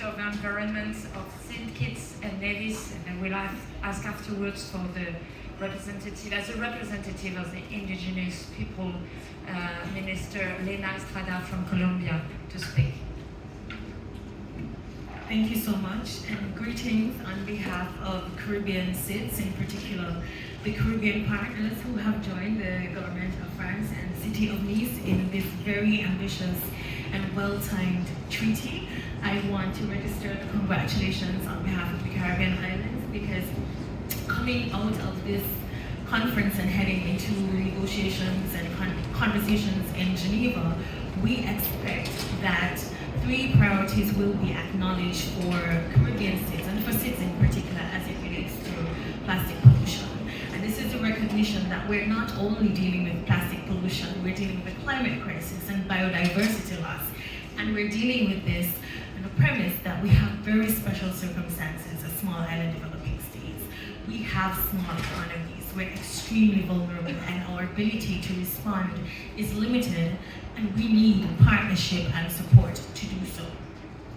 Minister of Environment of St. Kitts and Nevis, and I will ask afterwards for the representative, as a representative of the indigenous people, Minister Lena Estrada from Colombia, to speak. Thank you so much, and greetings on behalf of Caribbean SIDS, in particular the Caribbean partners who have joined the government of France and the city of Nice in this very ambitious and well-timed treaty. I want to register the congratulations on behalf of the Caribbean islands, because coming out of this conference and heading into negotiations and conversations in Geneva, we expect that 3 priorities will be acknowledged for Caribbean SIDS, and for SIDS in particular, as it relates to plastic pollution. And this is a recognition that we're not only dealing with plastic pollution, we're dealing with the climate crisis and biodiversity loss. And we're dealing with this on the premise that we have very special circumstances as small island developing states. We have small economies, we're extremely vulnerable, and our ability to respond is limited, and we need partnership and support to do so.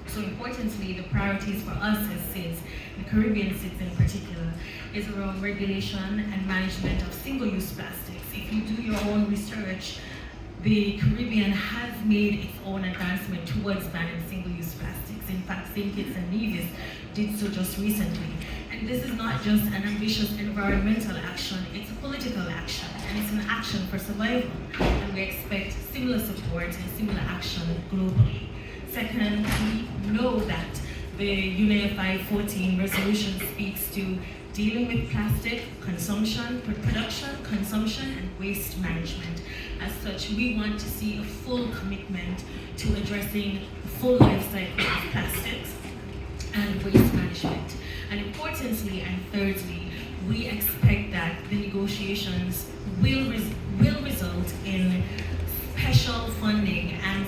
So importantly, the priorities for us as SIDS, the Caribbean SIDS in particular, is around regulation and management of single-use plastics. If you do your own research, the Caribbean has made its own advancement towards banning single-use plastics. In fact, St. Kitts and Nevis did so just recently. And this is not just an ambitious environmental action, it's a political action, and it's an action for survival. And we expect similar support and similar action globally. Second, we know that the UNEFI 14 resolution speaks to dealing with plastic consumption, production, consumption, and waste management. As such, we want to see a full commitment to addressing the full life cycle of plastics and waste management. And importantly, and thirdly, we expect that the negotiations will result in special funding and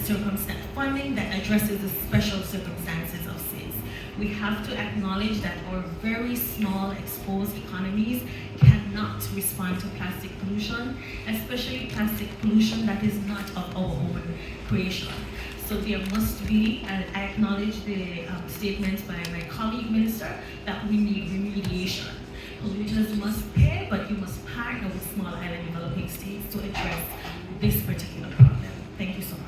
funding that addresses the special circumstances of SIDS. We have to acknowledge that our very small exposed economies cannot respond to plastic pollution, especially plastic pollution that is not of our own creation. So there must be, and I acknowledge the statement by my colleague minister, that we need remediation. Polluters must pay, but you must partner with small island developing states to address this particular problem. Thank you so much.